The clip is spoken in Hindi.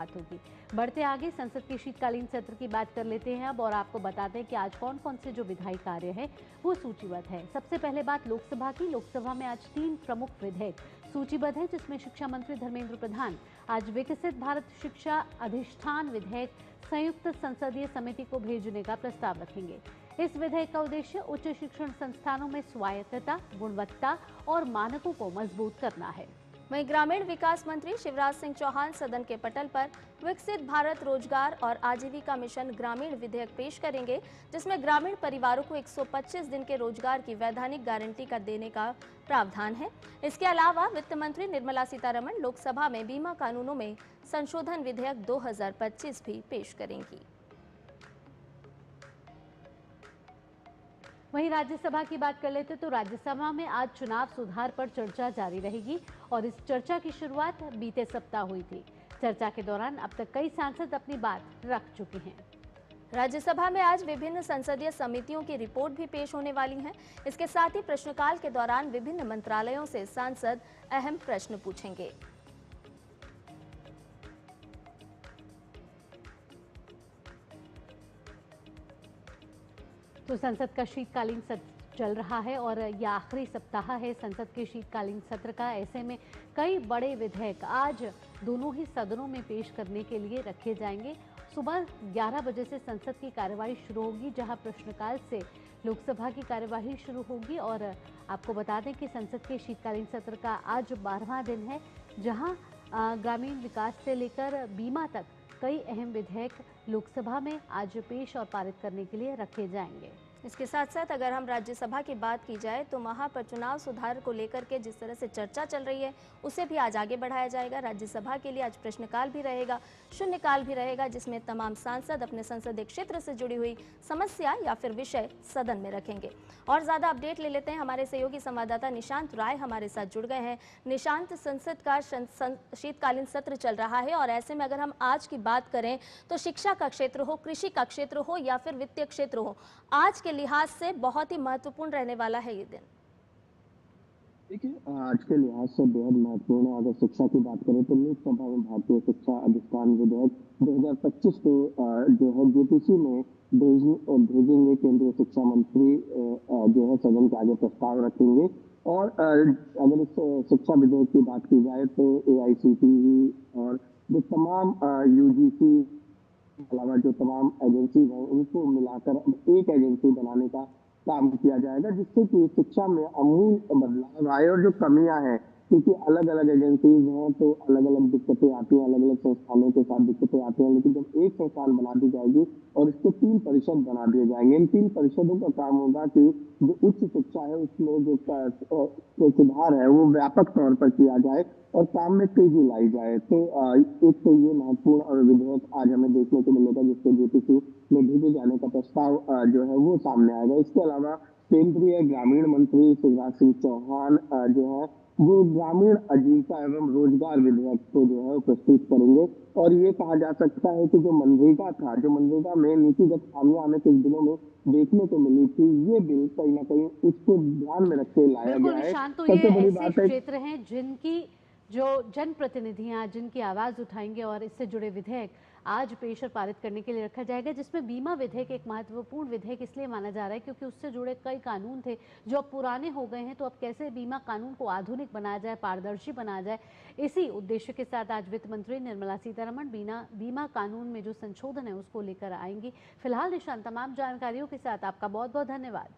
बात होगी। बढ़ते आगे संसद के शीतकालीन सत्र की बात कर लेते हैं अब और आपको बताते हैं कि आज कौन कौन से जो विधायी कार्य है वो सूचीबद्ध है। सबसे पहले बात लोकसभा की। लोकसभा में आज 3 प्रमुख विधेयक सूचीबद्ध है, जिसमें शिक्षा मंत्री धर्मेंद्र प्रधान आज विकसित भारत शिक्षा अधिष्ठान विधेयक संयुक्त संसदीय समिति को भेजने का प्रस्ताव रखेंगे। इस विधेयक का उद्देश्य उच्च शिक्षण संस्थानों में स्वायत्तता, गुणवत्ता और मानकों को मजबूत करना है। वहीं ग्रामीण विकास मंत्री शिवराज सिंह चौहान सदन के पटल पर विकसित भारत रोजगार और आजीविका मिशन ग्रामीण विधेयक पेश करेंगे, जिसमें ग्रामीण परिवारों को 125 दिन के रोजगार की वैधानिक गारंटी का देने का प्रावधान है। इसके अलावा वित्त मंत्री निर्मला सीतारमण लोकसभा में बीमा कानूनों में संशोधन विधेयक 2025 भी पेश करेंगी। वहीं राज्यसभा की बात कर लेते तो राज्यसभा में आज चुनाव सुधार पर चर्चा जारी रहेगी और इस चर्चा की शुरुआत बीते सप्ताह हुई थी। चर्चा के दौरान अब तक कई सांसद अपनी बात रख चुके हैं। राज्यसभा में आज विभिन्न संसदीय समितियों की रिपोर्ट भी पेश होने वाली है। इसके साथ ही प्रश्नकाल के दौरान विभिन्न मंत्रालयों से सांसद अहम प्रश्न पूछेंगे। तो संसद का शीतकालीन सत्र चल रहा है और यह आखिरी सप्ताह है संसद के शीतकालीन सत्र का। ऐसे में कई बड़े विधेयक आज दोनों ही सदनों में पेश करने के लिए रखे जाएंगे। सुबह 11 बजे से संसद की कार्यवाही शुरू होगी, जहां प्रश्नकाल से लोकसभा की कार्यवाही शुरू होगी। और आपको बता दें कि संसद के शीतकालीन सत्र का आज 12वां दिन है, जहां ग्रामीण विकास से लेकर बीमा तक कई अहम विधेयक लोकसभा में आज पेश और पारित करने के लिए रखे जाएंगे। इसके साथ साथ अगर हम राज्यसभा की बात की जाए तो वहां पर चुनाव सुधार को लेकर के जिस तरह से चर्चा चल रही है उसे भी आज आगे बढ़ाया जाएगा। राज्यसभा के लिए आज प्रश्नकाल भी रहेगा, शून्यकाल भी रहेगा, जिसमें तमाम सांसद अपने संसदीय क्षेत्र से जुड़ी हुई समस्या या फिर विषय सदन में रखेंगे। और ज्यादा अपडेट ले लेते हैं, हमारे सहयोगी संवाददाता निशांत राय हमारे साथ जुड़ गए हैं। निशांत, संसद का शीतकालीन सत्र चल रहा है और ऐसे में अगर हम आज की बात करें तो शिक्षा का क्षेत्र हो, कृषि का क्षेत्र हो या फिर वित्तीय क्षेत्र हो, आज के लिहाज से बहुत ही महत्वपूर्ण रहने वाला है ये दिन। देखिए, आज के लिहाज से बेहद महत्वपूर्ण है। अगर शिक्षा की बात करें तो लोकसभा में भारतीय शिक्षा अधिष्ठान विधेयक 2025 को जो है जेपीसी में भेजेंगे। केंद्रीय शिक्षा मंत्री जो है सदन के आगे प्रस्ताव रखेंगे। और अगर इस शिक्षा विधेयक की बात की जाए तो एआईसीटीई और जो तमाम यूजीसी अलावा जो तमाम एजेंसी हैं उनको मिलाकर एक एजेंसी बनाने का काम किया जाएगा, जिससे कि शिक्षा में अमूल बदलाव आए। और जो कमियां हैं, क्योंकि अलग अलग एजेंसीज हैं तो अलग अलग दिक्कतें आती हैं, अलग अलग संस्थानों के साथ दिक्कतें आती हैं, लेकिन जब एक संस्थान बना दी जाएगी और इसके 3 परिषद बना दिए जाएंगे। इन 3 परिषदों का काम होगा कि जो उच्च शिक्षा है उसमें जो सुधार है वो व्यापक तौर पर किया जाए और काम में तेजी लाई जाए। तो एक तो ये महत्वपूर्ण विधेयक आज हमें देखने को मिलेगा, जिसको जेपीसी में भेजे जाने का प्रस्ताव जो है वो सामने आएगा। इसके अलावा केंद्रीय ग्रामीण मंत्री शिवराज सिंह चौहान जो है वो ग्रामीण आजीविका एवं रोजगार विधेयक को जो है प्रस्तुत करेंगे। और ये कहा जा सकता है कि जो मनरेगा में नीतिगत खामियां हमें कुछ दिनों में देखने को मिली थी, ये बिल कहीं ना कहीं उसको ध्यान में रख के लाया गया है। निशांत, तो ये ऐसे क्षेत्र हैं जिनकी जो जनप्रतिनिधियां जिनकी आवाज उठाएंगे और इससे जुड़े विधेयक आज पेश और पारित करने के लिए रखा जाएगा, जिसमें बीमा विधेयक एक महत्वपूर्ण विधेयक इसलिए माना जा रहा है क्योंकि उससे जुड़े कई कानून थे जो अब पुराने हो गए हैं। तो अब कैसे बीमा कानून को आधुनिक बनाया जाए, पारदर्शी बनाया जाए, इसी उद्देश्य के साथ आज वित्त मंत्री निर्मला सीतारमण बीमा कानून में जो संशोधन है उसको लेकर आएंगी। फिलहाल निशांत, तमाम जानकारियों के साथ आपका बहुत बहुत धन्यवाद।